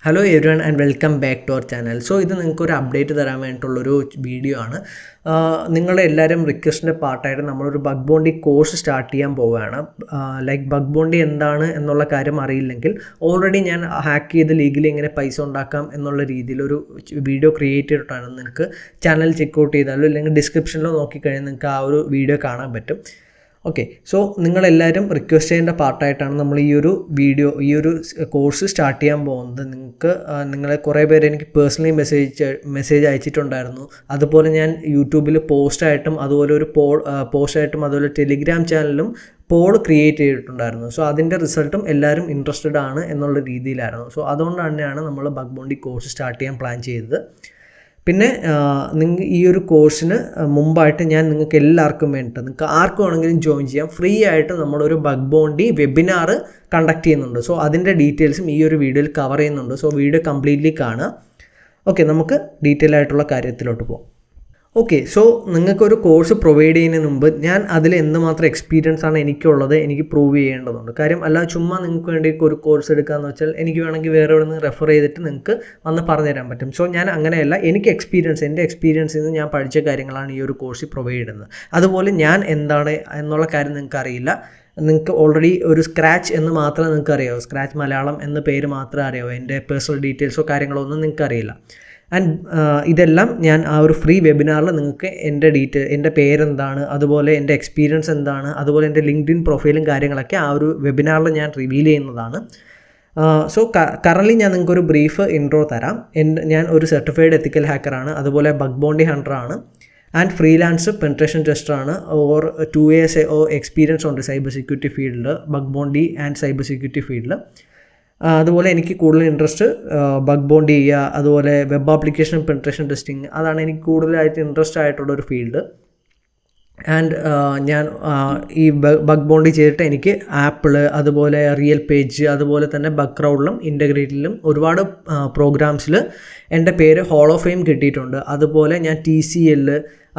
Hello everyone and welcome back to our channel. So ഇത് നിങ്ങൾക്കൊരു update തരാൻ വേണ്ടിയിട്ടുള്ളൊരു video ആണ്. നിങ്ങളുടെ എല്ലാവരും റിക്വസ്റ്റിൻ്റെ പാർട്ടായിട്ട് നമ്മളൊരു ബഗ് ബോണ്ടി കോഴ്സ് സ്റ്റാർട്ട് ചെയ്യാൻ പോവുകയാണ്. ലൈക്ക് ബഗ് ബോണ്ടി എന്താണ് എന്നുള്ള കാര്യം അറിയില്ലെങ്കിൽ ഓൾറെഡി ഞാൻ ഹാക്ക് ചെയ്ത് ലീഗലി എങ്ങനെ പൈസ ഉണ്ടാക്കാം എന്നുള്ള രീതിയിലൊരു വീഡിയോ ക്രിയേറ്റ് ചെയ്തിട്ടാണ്. നിങ്ങൾക്ക് ചാനൽ ചെക്കൗട്ട് ചെയ്താലോ അല്ലെങ്കിൽ ഡിസ്ക്രിപ്ഷനിലോ നോക്കിക്കഴിഞ്ഞാൽ നിങ്ങൾക്ക് ആ ഒരു വീഡിയോ കാണാൻ പറ്റും. ഓക്കെ, സോ നിങ്ങളെല്ലാവരും റിക്വസ്റ്റ് ചെയ്യേണ്ട പാർട്ടായിട്ടാണ് നമ്മൾ ഈ ഒരു കോഴ്സ് സ്റ്റാർട്ട് ചെയ്യാൻ പോകുന്നത്. നിങ്ങളെ കുറേ പേര് എനിക്ക് പേഴ്സണലി മെസ്സേജ് അയച്ചിട്ടുണ്ടായിരുന്നു. അതുപോലെ ഞാൻ യൂട്യൂബിൽ പോസ്റ്റായിട്ടും അതുപോലെ ടെലിഗ്രാം ചാനലിലും പോൾ ക്രിയേറ്റ് ചെയ്തിട്ടുണ്ടായിരുന്നു. സോ അതിൻ്റെ റിസൾട്ടും എല്ലാവരും ഇൻട്രസ്റ്റഡ് ആണ് എന്നുള്ള രീതിയിലായിരുന്നു. സോ അതുകൊണ്ട് തന്നെയാണ് നമ്മൾ ബഗ് ബോണ്ടി കോഴ്സ് സ്റ്റാർട്ട് ചെയ്യാൻ പ്ലാൻ ചെയ്തത്. പിന്നെ ഈ ഒരു കോഴ്സിന് മുമ്പായിട്ട് ഞാൻ നിങ്ങൾക്ക് എല്ലാവർക്കും വേണ്ടിയിട്ട് നിങ്ങൾക്ക് ആർക്ക് വേണമെങ്കിലും ജോയിൻ ചെയ്യാം. ഫ്രീ ആയിട്ട് നമ്മളൊരു ബഗ് ബോണ്ടി വെബിനാർ കണ്ടക്ട് ചെയ്യുന്നുണ്ട്. സോ അതിൻ്റെ ഡീറ്റെയിൽസും ഈ ഒരു വീഡിയോയിൽ കവർ ചെയ്യുന്നുണ്ട്. സോ വീഡിയോ കംപ്ലീറ്റ്ലി കാണുക. ഓക്കെ, നമുക്ക് ഡീറ്റെയിൽ ആയിട്ടുള്ള കാര്യത്തിലോട്ട് പോകാം. ഓക്കെ, സോ നിങ്ങൾക്കൊരു കോഴ്സ് പ്രൊവൈഡ് ചെയ്യുന്നതിന് മുമ്പ് ഞാൻ അതിൽ എന്തുമാത്രം എക്സ്പീരിയൻസ് ആണ് എനിക്കുള്ളത് എനിക്ക് പ്രൂവ് ചെയ്യേണ്ടതുണ്ട്. കാര്യം അല്ല ചുമ്മാ നിങ്ങൾക്ക് വേണ്ടി ഒരു കോഴ്സ് എടുക്കാമെന്ന് വെച്ചാൽ എനിക്ക് വേണമെങ്കിൽ വേറെ എവിടെ നിന്ന് റെഫർ ചെയ്തിട്ട് നിങ്ങൾക്ക് വന്ന് പറഞ്ഞു തരാൻ പറ്റും. സോ ഞാൻ അങ്ങനെയല്ല, എൻ്റെ എക്സ്പീരിയൻസിൽ നിന്ന് ഞാൻ പഠിച്ച കാര്യങ്ങളാണ് ഈ ഒരു കോഴ്സ് പ്രൊവൈഡ് ചെയ്യുന്നത്. അതുപോലെ ഞാൻ എന്താണ് എന്നുള്ള കാര്യം നിങ്ങൾക്ക് അറിയില്ല. നിങ്ങൾക്ക് ഓൾറെഡി ഒരു സ്ക്രാച്ച് എന്ന് മാത്രമേ നിങ്ങൾക്ക് അറിയാവൂ. സ്ക്രാച്ച് മലയാളം എന്ന പേര് മാത്രമേ അറിയാവൂ. എൻ്റെ പേഴ്സണൽ ഡീറ്റെയിൽസോ കാര്യങ്ങളോ ഒന്നും നിങ്ങൾക്ക് അറിയില്ല. ആൻഡ് ഇതെല്ലാം ഞാൻ ആ ഒരു ഫ്രീ വെബിനാറിൽ നിങ്ങൾക്ക് എൻ്റെ പേരെന്താണ്, അതുപോലെ എൻ്റെ എക്സ്പീരിയൻസ് എന്താണ്, അതുപോലെ എൻ്റെ ലിങ്ക്ഡിൻ പ്രൊഫൈലും കാര്യങ്ങളൊക്കെ ആ ഒരു വെബിനാറിൽ ഞാൻ റിവീൽ ചെയ്യുന്നതാണ്. സോ കറൻറ്റ്ലി ഞാൻ നിങ്ങൾക്കൊരു ബ്രീഫ് ഇൻട്രോ തരാം. ഞാൻ ഒരു സർട്ടിഫൈഡ് എത്തിക്കൽ ഹാക്കറാണ്, അതുപോലെ ബഗ് ബോണ്ടി ഹണ്ടറാണ് ആൻഡ് ഫ്രീലാൻസ് പെൻട്രേഷൻ ടെസ്റ്ററാണ്. 2 years എക്സ്പീരിയൻസ് ഉണ്ട് സൈബർ സെക്യൂരിറ്റി ഫീൽഡിൽ, bug bounty and cyber security ഫീൽഡിൽ. അതുപോലെ എനിക്ക് കൂടുതൽ ഇൻട്രസ്റ്റ് ബഗ് ബോണ്ടി ചെയ്യുക, അതുപോലെ വെബ് ആപ്ലിക്കേഷൻ പെൻട്രേഷൻ ടെസ്റ്റിംഗ്, അതാണ് എനിക്ക് കൂടുതലായിട്ട് ഇൻട്രസ്റ്റ് ആയിട്ടുള്ളൊരു ഫീൽഡ്. ആൻഡ് ഞാൻ ഈ ബഗ് ബോണ്ടി ചെയ്തിട്ട് എനിക്ക് ആപ്പിൾ, അതുപോലെ റിയൽ പേജ്, അതുപോലെ തന്നെ ബഗ് ക്രൗഡിലും ഇൻ്റഗ്രേറ്റിലും ഒരുപാട് പ്രോഗ്രാംസിൽ എൻ്റെ പേര് ഹോൾ ഓഫ് ഫെയിം കിട്ടിയിട്ടുണ്ട്. അതുപോലെ ഞാൻ TCL,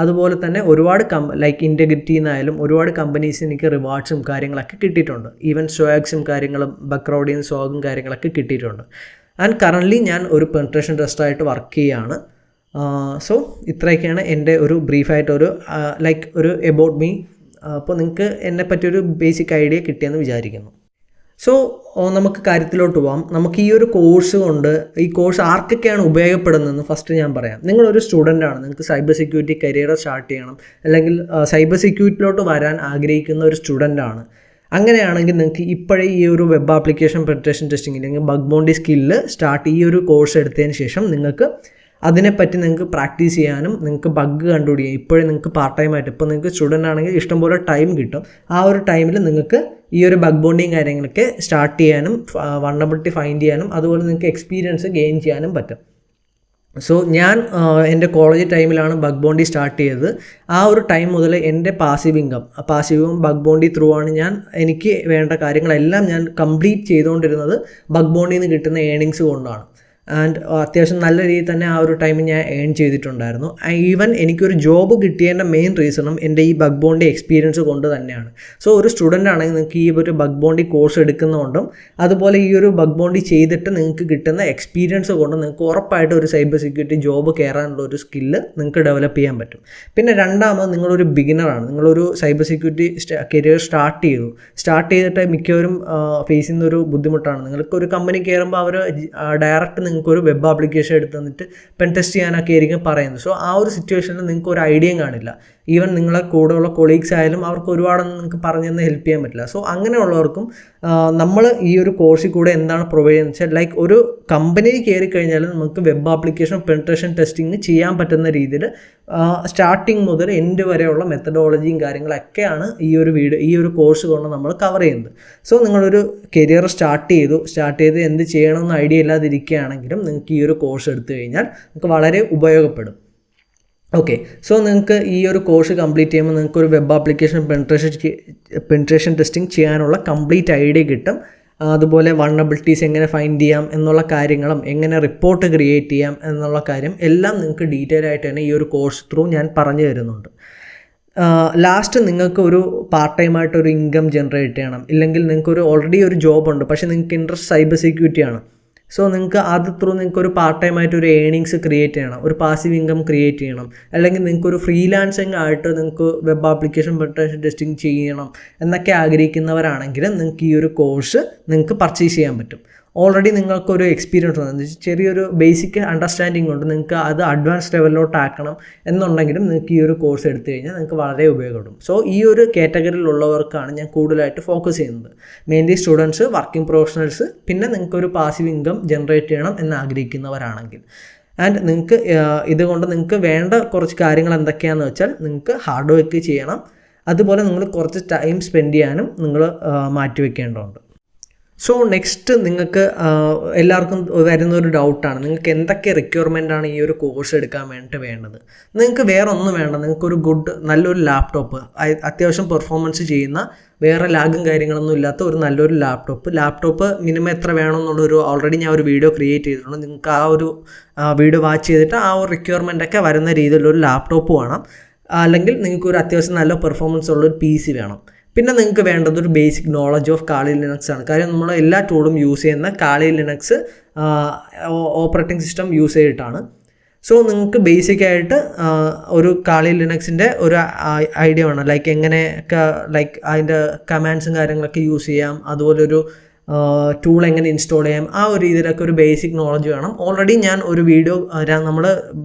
അതുപോലെ തന്നെ ഒരുപാട് ലൈക്ക് ഇൻ്റഗ്രിറ്റിയിൽ നിന്നായാലും ഒരുപാട് കമ്പനീസ് എനിക്ക് റിവാർഡ്സും കാര്യങ്ങളൊക്കെ കിട്ടിയിട്ടുണ്ട്. ഈവൻ സ്വാഗ്സും കാര്യങ്ങളും ബഗ് ക്രൗഡിയും സ്വാഗും കാര്യങ്ങളൊക്കെ കിട്ടിയിട്ടുണ്ട്. ആൻഡ് കറൻ്റ്ലി ഞാൻ ഒരു പെൻട്രേഷൻ ടെസ്റ്ററായിട്ട് വർക്ക് ചെയ്യുകയാണ്. സോ ഇത്രയൊക്കെയാണ് എൻ്റെ ഒരു ബ്രീഫായിട്ട് ഒരു എബൌട്ട് മീ. അപ്പോൾ നിങ്ങൾക്ക് എന്നെപ്പറ്റി ഒരു ബേസിക് ഐഡിയ കിട്ടിയെന്ന് വിചാരിക്കുന്നു. സോ നമുക്ക് കാര്യത്തിലോട്ട് പോകാം. നമുക്ക് ഈ ഒരു ഈ കോഴ്സ് ആർക്കൊക്കെയാണ് ഉപയോഗപ്പെടുന്നതെന്ന് ഫസ്റ്റ് ഞാൻ പറയാം. നിങ്ങളൊരു സ്റ്റുഡൻ്റാണ്, നിങ്ങൾക്ക് സൈബർ സെക്യൂരിറ്റി കരിയർ സ്റ്റാർട്ട് ചെയ്യണം, അല്ലെങ്കിൽ സൈബർ സെക്യൂരിറ്റിയിലോട്ട് വരാൻ ആഗ്രഹിക്കുന്ന ഒരു സ്റ്റുഡൻ്റാണ്. അങ്ങനെയാണെങ്കിൽ നിങ്ങൾക്ക് ഇപ്പോഴേ ഈ ഒരു വെബ് ആപ്ലിക്കേഷൻ പെൻട്രേഷൻ ടെസ്റ്റിംഗ് അല്ലെങ്കിൽ ബഗ് ബോണ്ടി സ്കില്ല് ഈ ഒരു കോഴ്സ് എടുത്തതിന് ശേഷം നിങ്ങൾക്ക് അതിനെപ്പറ്റി നിങ്ങൾക്ക് പ്രാക്ടീസ് ചെയ്യാനും നിങ്ങൾക്ക് ബഗ് കണ്ടുപിടിക്കാം. ഇപ്പോഴും നിങ്ങൾക്ക് പാർട്ട് ടൈം ആയിട്ട്, ഇപ്പോൾ നിങ്ങൾക്ക് സ്റ്റുഡൻ്റ് ആണെങ്കിൽ ഇഷ്ടംപോലെ ടൈം കിട്ടും. ആ ഒരു ടൈമിൽ നിങ്ങൾക്ക് ഈ ഒരു ബഗ് ബോണ്ടിയും കാര്യങ്ങളൊക്കെ സ്റ്റാർട്ട് ചെയ്യാനും വൾനറബിലിറ്റി ഫൈൻഡ് ചെയ്യാനും അതുപോലെ നിങ്ങൾക്ക് എക്സ്പീരിയൻസ് ഗെയിൻ ചെയ്യാനും പറ്റും. സോ ഞാൻ എൻ്റെ കോളേജ് ടൈമിലാണ് ബഗ് ബോണ്ടി സ്റ്റാർട്ട് ചെയ്തത്. ആ ഒരു ടൈം മുതൽ എൻ്റെ പാസീവും ബഗ് ബോണ്ടി ത്രൂ ആണ് എനിക്ക് വേണ്ട കാര്യങ്ങളെല്ലാം ഞാൻ കംപ്ലീറ്റ് ചെയ്തുകൊണ്ടിരുന്നത് ബഗ് ബോണ്ടിയിൽ നിന്ന് കിട്ടുന്ന ഏണിങ്സ് കൊണ്ടാണ്. ആൻഡ് അത്യാവശ്യം നല്ല രീതിയിൽ തന്നെ ആ ഒരു ടൈമിൽ ഞാൻ ഏൺ ചെയ്തിട്ടുണ്ടായിരുന്നു. ഈവൻ എനിക്കൊരു ജോബ് കിട്ടിയതിൻ്റെ മെയിൻ റീസണും എൻ്റെ ഈ ബഗ് ബോണ്ടി എക്സ്പീരിയൻസ് കൊണ്ട് തന്നെയാണ്. സോ ഒരു സ്റ്റുഡൻ്റ് ആണെങ്കിൽ നിങ്ങൾക്ക് ഈ ഒരു ബഗ് ബോണ്ടി കോഴ്സ് എടുക്കുന്നതുകൊണ്ടും അതുപോലെ ഈ ഒരു ബഗ് ബോണ്ടി ചെയ്തിട്ട് നിങ്ങൾക്ക് കിട്ടുന്ന എക്സ്പീരിയൻസ് കൊണ്ട് നിങ്ങൾക്ക് ഉറപ്പായിട്ട് ഒരു സൈബർ സെക്യൂരിറ്റി ജോബ് കയറാനുള്ള ഒരു സ്കില്ല് നിങ്ങൾക്ക് ഡെവലപ്പ് ചെയ്യാൻ പറ്റും. പിന്നെ രണ്ടാമത് നിങ്ങളൊരു ബിഗിനറാണ്, നിങ്ങളൊരു സൈബർ സെക്യൂരിറ്റി കരിയർ സ്റ്റാർട്ട് ചെയ്തിട്ട് മിക്കവരും ഫേസ് ചെയ്യുന്ന ഒരു ബുദ്ധിമുട്ടാണ്. നിങ്ങൾക്ക് ഒരു കമ്പനി കയറുമ്പോൾ അവർ ഡയറക്റ്റ് നിങ്ങൾക്കൊരു വെബ് ആപ്ലിക്കേഷൻ എടുത്ത് തന്നിട്ട് പെൻ ടെസ്റ്റ് ചെയ്യാനൊക്കെ ആയിരിക്കും പറയുന്നത്. സോ ആ ഒരു സിറ്റുവേഷനിൽ നിങ്ങൾക്ക് ഒരു ഐഡിയയും കാണില്ല. ഈവൻ നിങ്ങളെ കൂടെയുള്ള കൊളീഗ്സ് ആയാലും അവർക്ക് ഒരുപാടൊന്നും നിങ്ങൾക്ക് പറഞ്ഞു തന്ന് ഹെൽപ്പ് ചെയ്യാൻ പറ്റില്ല. സോ അങ്ങനെയുള്ളവർക്കും നമ്മൾ ഈ ഒരു കോഴ്സിൽ കൂടെ എന്താണ് പ്രൊവൈഡ് ചെയ്യുന്നത് വെച്ചാൽ ലൈക്ക് ഒരു കമ്പനിയിൽ കയറി കഴിഞ്ഞാൽ നമുക്ക് വെബ് ആപ്ലിക്കേഷൻ പെൻട്രേഷൻ ടെസ്റ്റിംഗ് ചെയ്യാൻ പറ്റുന്ന രീതിയിൽ സ്റ്റാർട്ടിങ് മുതൽ എൻഡ് വരെയുള്ള മെത്തഡോളജിയും കാര്യങ്ങളൊക്കെയാണ് ഈ ഒരു കോഴ്സ് കൊണ്ട് നമ്മൾ കവർ ചെയ്യുന്നത്. സോ നിങ്ങളൊരു കരിയർ സ്റ്റാർട്ട് ചെയ്ത് എന്ത് ചെയ്യണമെന്ന് ഐഡിയ ഇല്ലാതിരിക്കുകയാണെങ്കിലും നിങ്ങൾക്ക് ഈ ഒരു കോഴ്സ് എടുത്തു കഴിഞ്ഞാൽ നിങ്ങൾക്ക് വളരെ ഉപയോഗപ്പെടും. ഓക്കെ, സോ നിങ്ങൾക്ക് ഈ ഒരു കോഴ്സ് കംപ്ലീറ്റ് ചെയ്യുമ്പോൾ നിങ്ങൾക്കൊരു വെബ് ആപ്ലിക്കേഷൻ പെൻട്രേഷൻ ടെസ്റ്റിംഗ് ചെയ്യാനുള്ള കംപ്ലീറ്റ് ഐഡിയ കിട്ടും. അതുപോലെ വൾനറബിലിറ്റീസ് എങ്ങനെ ഫൈൻഡ് ചെയ്യാം എന്നുള്ള കാര്യങ്ങളും എങ്ങനെ റിപ്പോർട്ട് ക്രിയേറ്റ് ചെയ്യാം എന്നുള്ള കാര്യം എല്ലാം നിങ്ങൾക്ക് ഡീറ്റെയിൽ ആയിട്ട് തന്നെ ഈ ഒരു കോഴ്സ് ത്രൂ ഞാൻ പറഞ്ഞു തരുന്നുണ്ട്. ലാസ്റ്റ് നിങ്ങൾക്ക് ഒരു പാർട്ട് ടൈമായിട്ടൊരു ഇൻകം ജനറേറ്റ് ചെയ്യണം, ഇല്ലെങ്കിൽ നിങ്ങൾക്കൊരു ഓൾറെഡി ഒരു ജോബുണ്ട് പക്ഷേ നിങ്ങൾക്ക് ഇൻട്രസ്റ്റ് സൈബർ സെക്യൂരിറ്റി ആണ്. സോ നിങ്ങൾക്ക് അത് ത്രൂ നിങ്ങൾക്ക് ഒരു പാർട്ട് ടൈം ആയിട്ട് ഒരു ഏണിങ്സ് ക്രിയേറ്റ് ചെയ്യണം, ഒരു പാസീവ് ഇൻകം ക്രിയേറ്റ് ചെയ്യണം, അല്ലെങ്കിൽ നിങ്ങൾക്ക് ഒരു ഫ്രീലാൻസിങ് ആയിട്ട് നിങ്ങൾക്ക് വെബ് ആപ്ലിക്കേഷൻ ടെസ്റ്റിംഗ് ചെയ്യണം എന്നൊക്കെ ആഗ്രഹിക്കുന്നവരാണെങ്കിൽ നിങ്ങൾക്ക് ഈ ഒരു കോഴ്സ് നിങ്ങൾക്ക് പർച്ചേസ് ചെയ്യാൻ പറ്റും. ഓൾറെഡി നിങ്ങൾക്കൊരു എക്സ്പീരിയൻസ് ഉണ്ട്, ചെറിയൊരു ബേസിക് അണ്ടർസ്റ്റാൻഡിങ് ഉണ്ട്, നിങ്ങൾക്ക് അത് അഡ്വാൻസ് ലെവലിലോട്ട് ആക്കണം എന്നുണ്ടെങ്കിലും നിങ്ങൾക്ക് ഈ ഒരു കോഴ്സ് എടുത്തു കഴിഞ്ഞാൽ നിങ്ങൾക്ക് വളരെ ഉപയോഗപ്പെടും. സോ ഈ ഒരു കാറ്റഗറിയിലുള്ളവർക്കാണ് ഞാൻ കൂടുതലായിട്ട് ഫോക്കസ് ചെയ്യുന്നത്. മെയിൻലി സ്റ്റുഡൻസ്, വർക്കിംഗ് പ്രൊഫഷണൽസ്, പിന്നെ നിങ്ങൾക്കൊരു പാസീവ് ഇൻകം ജനറേറ്റ് ചെയ്യണം എന്ന് ആഗ്രഹിക്കുന്നവരാണെങ്കിൽ. ആൻഡ് നിങ്ങൾക്ക് ഇതുകൊണ്ട് നിങ്ങൾക്ക് വേണ്ട കുറച്ച് കാര്യങ്ങൾ എന്തൊക്കെയാണെന്ന് വെച്ചാൽ നിങ്ങൾക്ക് ഹാർഡ് വർക്ക് ചെയ്യണം, അതുപോലെ നിങ്ങൾ കുറച്ച് ടൈം സ്പെൻഡ് ചെയ്യാനും നിങ്ങൾ മാറ്റിവെക്കേണ്ടതുണ്ട്. സോ നെക്സ്റ്റ് നിങ്ങൾക്ക് എല്ലാവർക്കും വരുന്നൊരു ഡൗട്ടാണ്, നിങ്ങൾക്ക് എന്തൊക്കെ റിക്വയർമെൻ്റ് ആണ് ഈ ഒരു കോഴ്സ് എടുക്കാൻ വേണ്ടിയിട്ട് വേണ്ടത്. നിങ്ങൾക്ക് വേറെ ഒന്നും വേണ്ട, നിങ്ങൾക്കൊരു നല്ലൊരു ലാപ്ടോപ്പ്, അത്യാവശ്യം പെർഫോമൻസ് ചെയ്യുന്ന, വേറെ ലാഗും കാര്യങ്ങളൊന്നും ഇല്ലാത്ത ഒരു നല്ലൊരു ലാപ്ടോപ്പ് മിനിമം എത്ര വേണമെന്നുള്ളൊരു ഓൾറെഡി ഞാൻ ഒരു വീഡിയോ ക്രിയേറ്റ് ചെയ്തിട്ടുണ്ട്. നിങ്ങൾക്ക് ആ ഒരു വീഡിയോ വാച്ച് ചെയ്തിട്ട് ആ ഒരു റിക്വയർമെൻ്റ് ഒക്കെ വരുന്ന രീതിയിലൊരു ലാപ്ടോപ്പ് വേണം, അല്ലെങ്കിൽ നിങ്ങൾക്കൊരു അത്യാവശ്യം നല്ല പെർഫോമൻസ് ഉള്ളൊരു PC വേണം. പിന്നെ നിങ്ങൾക്ക് വേണ്ടത് ഒരു basic knowledge of Kali Linux ആണ്. കാര്യം നമ്മൾ എല്ലാ ടൂളും യൂസ് ചെയ്യുന്ന കാളി ലിനക്സ് ഓപ്പറേറ്റിംഗ് സിസ്റ്റം യൂസ് ചെയ്തിട്ടാണ്. സോ നിങ്ങൾക്ക് ബേസിക്കായിട്ട് ഒരു കാളി ലിനക്സിൻ്റെ ഒരു ഐഡിയ വേണം, ലൈക്ക് എങ്ങനെയൊക്കെ അതിൻ്റെ കമാൻഡ്സും കാര്യങ്ങളൊക്കെ യൂസ് ചെയ്യാം, അതുപോലെ ഒരു ടൂൾ എങ്ങനെ ഇൻസ്റ്റാൾ ചെയ്യാം, ആ ഒരു രീതിയിലൊക്കെ ഒരു ബേസിക് നോളജ് വേണം. ഓൾറെഡി ഞാൻ ഒരു വീഡിയോ നമ്മൾ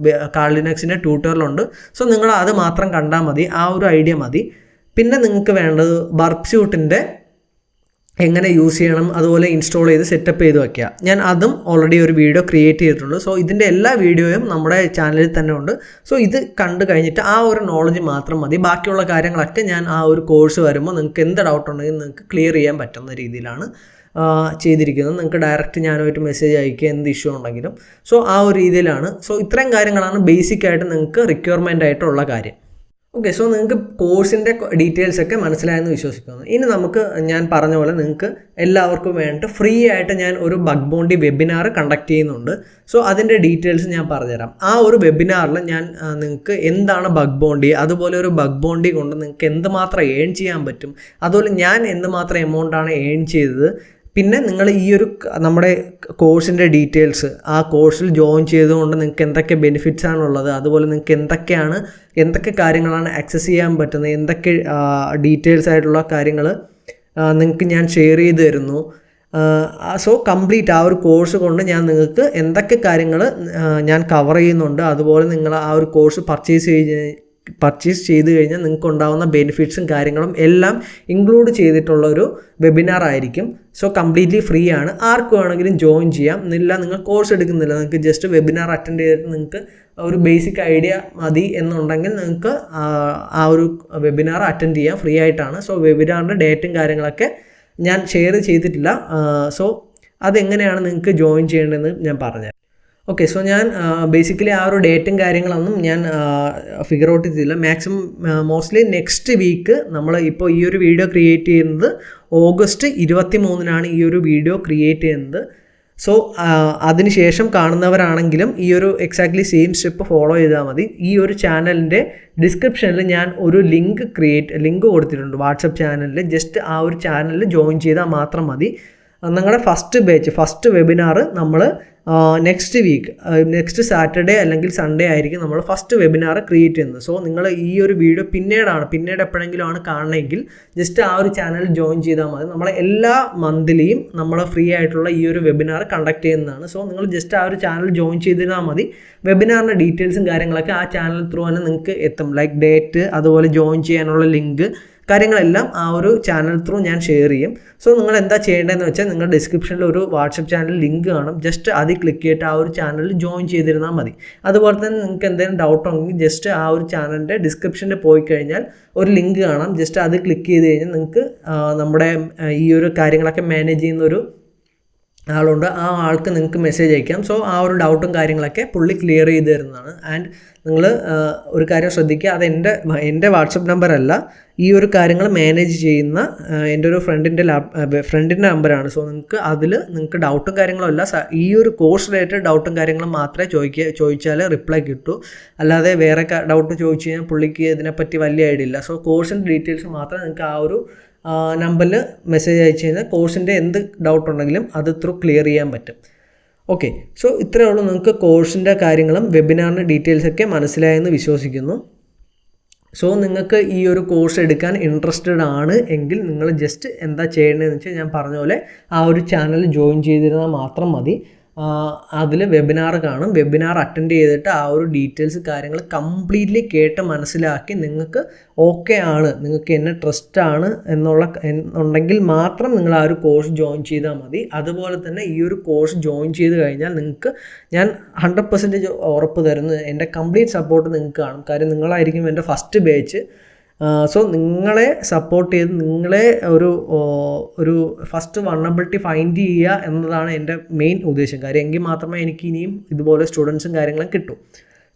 കാളി ലിനക്സിൻ്റെ ട്യൂട്ടോറിയലുണ്ട്. സോ നിങ്ങൾ അത് മാത്രം കണ്ടാൽ മതി, ആ ഒരു ഐഡിയ മതി. പിന്നെ നിങ്ങൾക്ക് വേണ്ടത് ബർപ്പ് സ്യൂട്ടിൻ്റെ എങ്ങനെ യൂസ് ചെയ്യണം, അതുപോലെ ഇൻസ്റ്റാൾ ചെയ്ത് സെറ്റപ്പ് ചെയ്ത് വയ്ക്കുക. ഞാൻ അതും ഓൾറെഡി ഒരു വീഡിയോ ക്രിയേറ്റ് ചെയ്തിട്ടുണ്ട്. സോ ഇതിൻ്റെ എല്ലാ വീഡിയോയും നമ്മുടെ ചാനലിൽ തന്നെ ഉണ്ട്. സോ ഇത് കണ്ടു കഴിഞ്ഞിട്ട് ആ ഒരു നോളജ് മാത്രം മതി. ബാക്കിയുള്ള കാര്യങ്ങളൊക്കെ ഞാൻ ആ ഒരു കോഴ്സ് വരുമ്പോൾ നിങ്ങൾക്ക് എന്ത് ഡൗട്ട് ഉണ്ടെങ്കിലും നിങ്ങൾക്ക് ക്ലിയർ ചെയ്യാൻ പറ്റുന്ന രീതിയിലാണ് ചെയ്തിരിക്കുന്നത്. നിങ്ങൾക്ക് ഡയറക്റ്റ് ഞാനുമായിട്ട് മെസ്സേജ് അയക്കുക എന്ത് ഇഷ്യൂ ഉണ്ടെങ്കിലും. സോ ആ ഒരു രീതിയിലാണ്. സോ ഇത്രയും കാര്യങ്ങളാണ് ബേസിക്കായിട്ട് നിങ്ങൾക്ക് റിക്വയർമെൻ്റ് ആയിട്ടുള്ള കാര്യം. ഓക്കെ, സോ നിങ്ങൾക്ക് കോഴ്സിൻ്റെ ഡീറ്റെയിൽസ് ഒക്കെ മനസ്സിലായെന്ന് വിശ്വസിക്കുന്നു. ഇനി നമുക്ക് ഞാൻ പറഞ്ഞ പോലെ നിങ്ങൾക്ക് എല്ലാവർക്കും വേണ്ടിയിട്ട് ഫ്രീ ആയിട്ട് ഞാൻ ഒരു ബഗ് ബൗണ്ടി വെബിനാർ കണ്ടക്ട് ചെയ്യുന്നുണ്ട്. സോ അതിൻ്റെ ഡീറ്റെയിൽസ് ഞാൻ പറഞ്ഞുതരാം. ആ ഒരു വെബിനാറിൽ ഞാൻ നിങ്ങൾക്ക് എന്താണ് ബഗ് ബൗണ്ടി, അതുപോലെ ഒരു ബഗ് ബൗണ്ടി കൊണ്ട് നിങ്ങൾക്ക് എന്തുമാത്രം ഏൺ ചെയ്യാൻ പറ്റും, അതുപോലെ ഞാൻ എന്തുമാത്രം എമൗണ്ടാണ് ഏൺ ചെയ്തത്, പിന്നെ നിങ്ങൾ ഈ ഒരു നമ്മുടെ കോഴ്സിൻ്റെ ഡീറ്റെയിൽസ്, ആ കോഴ്സിൽ ജോയിൻ ചെയ്തുകൊണ്ട് നിങ്ങൾക്ക് എന്തൊക്കെ ബെനിഫിറ്റ്സ് ആണുള്ളത്, അതുപോലെ നിങ്ങൾക്ക് എന്തൊക്കെ കാര്യങ്ങളാണ് ആക്സസ് ചെയ്യാൻ പറ്റുന്നത്, എന്തൊക്കെ ഡീറ്റെയിൽസ് ആയിട്ടുള്ള കാര്യങ്ങൾ നിങ്ങൾക്ക് ഞാൻ ഷെയർ ചെയ്ത് തരുന്നു. സോ കംപ്ലീറ്റ് ആ ഒരു കോഴ്സ് കൊണ്ട് ഞാൻ നിങ്ങൾക്ക് എന്തൊക്കെ കാര്യങ്ങൾ ഞാൻ കവർ ചെയ്യുന്നുണ്ട്, അതുപോലെ നിങ്ങൾ ആ ഒരു കോഴ്സ് പർച്ചേസ് ചെയ്ത് കഴിഞ്ഞാൽ നിങ്ങൾക്ക് ഉണ്ടാകുന്ന ബെനിഫിറ്റ്സും കാര്യങ്ങളും എല്ലാം ഇൻക്ലൂഡ് ചെയ്തിട്ടുള്ളൊരു വെബിനാർ ആയിരിക്കും. സോ കംപ്ലീറ്റ്ലി ഫ്രീ ആണ്, ആർക്ക് വേണമെങ്കിലും ജോയിൻ ചെയ്യാം. നിങ്ങൾ കോഴ്സ് എടുക്കുന്നില്ല, നിങ്ങൾക്ക് ജസ്റ്റ് വെബിനാർ അറ്റൻഡ് ചെയ്തിട്ട് നിങ്ങൾക്ക് ഒരു ബേസിക് ഐഡിയ മതി എന്നുണ്ടെങ്കിൽ നിങ്ങൾക്ക് ആ ഒരു വെബിനാർ അറ്റൻഡ് ചെയ്യാം, ഫ്രീ ആയിട്ടാണ്. സോ വെബിനാറിൻ്റെ ഡേറ്റും കാര്യങ്ങളൊക്കെ ഞാൻ ഷെയർ ചെയ്തിട്ടില്ല. സോ അതെങ്ങനെയാണ് നിങ്ങൾക്ക് ജോയിൻ ചെയ്യേണ്ടതെന്ന് ഞാൻ പറഞ്ഞുതരാം. ഓക്കെ, സോ ഞാൻ ബേസിക്കലി ആ ഒരു ഡേറ്റും കാര്യങ്ങളൊന്നും ഞാൻ ഫിഗർ ഔട്ട് ചെയ്തില്ല. മാക്സിമം മോസ്റ്റ്ലി നെക്സ്റ്റ് വീക്ക് നമ്മൾ ഇപ്പോൾ ഈ ഒരു വീഡിയോ ക്രിയേറ്റ് ചെയ്യുന്നത് ഓഗസ്റ്റ് 23-നാണ് ഈ ഒരു വീഡിയോ ക്രിയേറ്റ് ചെയ്യുന്നത്. സോ അതിനുശേഷം കാണുന്നവരാണെങ്കിലും ഈ ഒരു എക്സാക്ട്ലി സെയിം സ്റ്റെപ്പ് ഫോളോ ചെയ്താൽ മതി. ഈ ഒരു ചാനലിൻ്റെ ഡിസ്ക്രിപ്ഷനിൽ ഞാൻ ഒരു ലിങ്ക് കൊടുത്തിട്ടുണ്ട് വാട്സപ്പ് ചാനലിൽ. ജസ്റ്റ് ആ ഒരു ചാനലിൽ ജോയിൻ ചെയ്താൽ മാത്രം മതി. നിങ്ങളുടെ ഫസ്റ്റ് വെബിനാർ നമ്മൾ നെക്സ്റ്റ് സാറ്റർഡേ അല്ലെങ്കിൽ സൺഡേ ആയിരിക്കും നമ്മൾ ഫസ്റ്റ് വെബിനാർ ക്രിയേറ്റ് ചെയ്യുന്നത്. സോ നിങ്ങൾ ഈ ഒരു വീഡിയോ പിന്നീട് എപ്പോഴെങ്കിലും ആണ് കാണണമെങ്കിൽ ജസ്റ്റ് ആ ഒരു ചാനൽ ജോയിൻ ചെയ്താൽ മതി. നമ്മൾ എല്ലാ മന്ത്ലിയും നമ്മൾ ഫ്രീ ആയിട്ടുള്ള ഈ ഒരു വെബിനാർ കണ്ടക്ട് ചെയ്യുന്നതാണ്. സോ നിങ്ങൾ ജസ്റ്റ് ആ ഒരു ചാനൽ ജോയിൻ ചെയ്തിരുന്നാൽ മതി. വെബിനാറിൻ്റെ ഡീറ്റെയിൽസും കാര്യങ്ങളൊക്കെ ആ ചാനൽ ത്രൂ തന്നെ നിങ്ങൾക്ക് എത്തും. ലൈക്ക് ഡേറ്റ്, അതുപോലെ ജോയിൻ ചെയ്യാനുള്ള ലിങ്ക്, കാര്യങ്ങളെല്ലാം ആ ഒരു ചാനൽ ത്രൂ ഞാൻ ഷെയർ ചെയ്യും. സോ നിങ്ങൾ എന്താ ചെയ്യേണ്ടതെന്ന് വെച്ചാൽ നിങ്ങൾ ഡിസ്ക്രിപ്ഷനിൽ ഒരു വാട്സപ്പ് ചാനൽ ലിങ്ക് കാണും. ജസ്റ്റ് അതിൽ ക്ലിക്ക് ചെയ്തിട്ട് ആ ഒരു ചാനലിൽ ജോയിൻ ചെയ്തിരുന്നാൽ മതി. അതുപോലെ തന്നെ നിങ്ങൾക്ക് എന്തെങ്കിലും ഡൗട്ട് ഉണ്ടെങ്കിൽ ജസ്റ്റ് ആ ഒരു ചാനലിൻ്റെ ഡിസ്ക്രിപ്ഷനിൽ പോയി കഴിഞ്ഞാൽ ഒരു ലിങ്ക് കാണാം. ജസ്റ്റ് അത് ക്ലിക്ക് ചെയ്ത് കഴിഞ്ഞാൽ നിങ്ങൾക്ക് നമ്മുടെ ഈ ഒരു കാര്യങ്ങളൊക്കെ മാനേജ് ചെയ്യുന്നൊരു ആളുണ്ട്. ആ ആൾക്ക് നിങ്ങൾക്ക് മെസ്സേജ് അയക്കാം. സോ ആ ഒരു ഡൗട്ടും കാര്യങ്ങളൊക്കെ പുള്ളി ക്ലിയർ ചെയ്ത് തരുന്നതാണ്. ആൻഡ് നിങ്ങൾ ഒരു കാര്യം ശ്രദ്ധിക്കുക, അത് എൻ്റെ വാട്സപ്പ് നമ്പർ അല്ല, ഈ ഒരു കാര്യങ്ങൾ മാനേജ് ചെയ്യുന്ന എൻ്റെ ഒരു ഫ്രണ്ടിൻ്റെ നമ്പറാണ്. സോ നിങ്ങൾക്ക് ഡൗട്ടും കാര്യങ്ങളും അല്ല, ഈ ഒരു കോഴ്സ് റിലേറ്റഡ് ഡൗട്ടും കാര്യങ്ങളും മാത്രമേ ചോദിച്ചാൽ റിപ്ലൈ കിട്ടൂ. അല്ലാതെ വേറെ ഡൗട്ട് ചോദിച്ചു കഴിഞ്ഞാൽ പുള്ളിക്ക് ഇതിനെപ്പറ്റി വലിയ ഐഡിയ ഇല്ല. സോ കോഴ്സിൻ്റെ ഡീറ്റെയിൽസ് മാത്രമേ നിങ്ങൾക്ക് ആ ഒരു നമ്പറിൽ മെസ്സേജ് അയച്ചു കഴിഞ്ഞാൽ കോഴ്സിൻ്റെ എന്ത് ഡൗട്ട് ഉണ്ടെങ്കിലും അത് ത്രൂ ക്ലിയർ ചെയ്യാൻ പറ്റും. ഓക്കെ, സോ ഇത്രയേ ഉള്ളൂ. നിങ്ങൾക്ക് കോഴ്സിൻ്റെ കാര്യങ്ങളും വെബിനാറിൻ്റെ ഡീറ്റെയിൽസൊക്കെ മനസ്സിലായെന്ന് വിശ്വസിക്കുന്നു. സോ നിങ്ങൾക്ക് ഈ ഒരു കോഴ്സ് എടുക്കാൻ ഇൻട്രസ്റ്റഡ് ആണ് എങ്കിൽ നിങ്ങൾ ജസ്റ്റ് എന്താ ചെയ്യേണ്ടതെന്ന് വെച്ചാൽ ഞാൻ പറഞ്ഞ പോലെ ആ ഒരു ചാനൽ ജോയിൻ ചെയ്തിരുന്നാൽ മാത്രം മതി. അതിൽ വെബിനാർ കാണും. വെബിനാർ അറ്റൻഡ് ചെയ്തിട്ട് ആ ഒരു ഡീറ്റെയിൽസ് കാര്യങ്ങൾ കംപ്ലീറ്റ്ലി കേട്ട് മനസ്സിലാക്കി നിങ്ങൾക്ക് ഓക്കെ ആണ്, നിങ്ങൾക്ക് എന്നെ ട്രസ്റ്റ് ആണ് എന്നുണ്ടെങ്കിൽ മാത്രം നിങ്ങൾ ആ ഒരു കോഴ്സ് ജോയിൻ ചെയ്താൽ മതി. അതുപോലെ തന്നെ ഈ ഒരു കോഴ്സ് ജോയിൻ ചെയ്ത് കഴിഞ്ഞാൽ നിങ്ങൾക്ക് ഞാൻ 100% ഉറപ്പ് തരുന്നു, എൻ്റെ കംപ്ലീറ്റ് സപ്പോർട്ട് നിങ്ങൾക്ക് കാണും. കാര്യം നിങ്ങളായിരിക്കും എൻ്റെ ഫസ്റ്റ് ബാച്ച്. സോ നിങ്ങളെ സപ്പോർട്ട് ചെയ്ത് നിങ്ങളെ ഒരു ഫസ്റ്റ് വൾണറബിലിറ്റി ഫൈൻഡ് ചെയ്യുക എന്നതാണ് എൻ്റെ മെയിൻ ഉദ്ദേശം. കാര്യം എങ്കിൽ മാത്രമേ എനിക്ക് ഇനിയും ഇതുപോലെ സ്റ്റുഡൻസും കാര്യങ്ങളും കിട്ടും.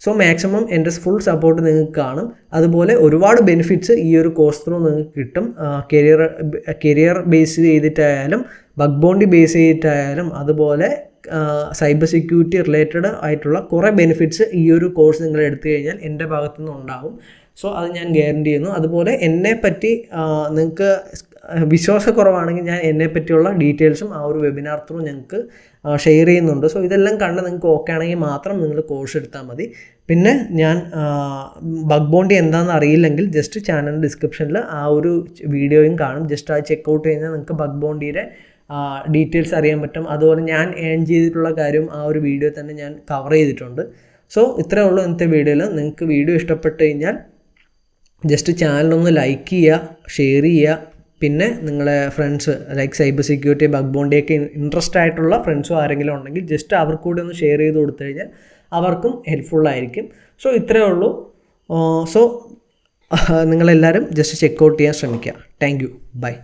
സോ മാക്സിമം എൻ്റെ ഫുൾ സപ്പോർട്ട് നിങ്ങൾക്ക് കാണും. അതുപോലെ ഒരുപാട് ബെനിഫിറ്റ്സ് ഈ ഒരു കോഴ്സ് ത്രൂ നിങ്ങൾക്ക് കിട്ടും. കരിയർ ബേസ് ചെയ്തിട്ടായാലും ബഗ് ബൗണ്ടി ബേസ് ചെയ്തിട്ടായാലും അതുപോലെ സൈബർ സെക്യൂരിറ്റി റിലേറ്റഡ് ആയിട്ടുള്ള കുറേ ബെനിഫിറ്റ്സ് ഈ ഒരു കോഴ്സ് നിങ്ങൾ എടുത്തു കഴിഞ്ഞാൽ എൻ്റെ ഭാഗത്തുനിന്ന് ഉണ്ടാവും. സോ അത് ഞാൻ ഗ്യാരണ്ടി ചെയ്യുന്നു. അതുപോലെ എന്നെപ്പറ്റി നിങ്ങൾക്ക് വിശ്വാസക്കുറവാണെങ്കിൽ ഞാൻ എന്നെപ്പറ്റിയുള്ള ഡീറ്റെയിൽസും ആ ഒരു വെബിനാർ ത്രൂ ഞങ്ങൾക്ക് ഷെയർ ചെയ്യുന്നുണ്ട്. സോ ഇതെല്ലാം കണ്ട് നിങ്ങൾക്ക് ഓക്കെ ആണെങ്കിൽ മാത്രം നിങ്ങൾ കോഴ്സ് എടുത്താൽ മതി. പിന്നെ ഞാൻ ബഗ് ബൗണ്ടി എന്താണെന്ന് അറിയില്ലെങ്കിൽ ജസ്റ്റ് ചാനൽ ഡിസ്ക്രിപ്ഷനിൽ ആ ഒരു വീഡിയോയും കാണും. ജസ്റ്റ് അത് ചെക്കൗട്ട് കഴിഞ്ഞാൽ നിങ്ങൾക്ക് ബഗ് ബൗണ്ടിയുടെ ഡീറ്റെയിൽസ് അറിയാൻ പറ്റും. അതുപോലെ ഞാൻ ഏൺ ചെയ്തിട്ടുള്ള കാര്യം ആ ഒരു വീഡിയോ തന്നെ ഞാൻ കവർ ചെയ്തിട്ടുണ്ട്. സോ ഇത്രയേ ഉള്ളൂ ഇന്നത്തെ വീഡിയോയിൽ. നിങ്ങൾക്ക് വീഡിയോ ഇഷ്ടപ്പെട്ട് കഴിഞ്ഞാൽ ജസ്റ്റ് ചാനലൊന്ന് ലൈക്ക് ചെയ്യുക, ഷെയർ ചെയ്യുക. പിന്നെ നിങ്ങളെ friends like cyber security bug ബൗണ്ടിയൊക്കെ ഇൻട്രസ്റ്റ് ആയിട്ടുള്ള ഫ്രണ്ട്സോ ആരെങ്കിലും ഉണ്ടെങ്കിൽ ജസ്റ്റ് അവർക്ക് കൂടി ഒന്ന് ഷെയർ ചെയ്ത് കൊടുത്തു കഴിഞ്ഞാൽ അവർക്കും ഹെൽപ്ഫുള്ളായിരിക്കും. സോ ഇത്രയേ ഉള്ളൂ. സോ നിങ്ങളെല്ലാവരും ജസ്റ്റ് ചെക്കൗട്ട് ചെയ്യാൻ ശ്രമിക്കുക. Thank you. ബൈ.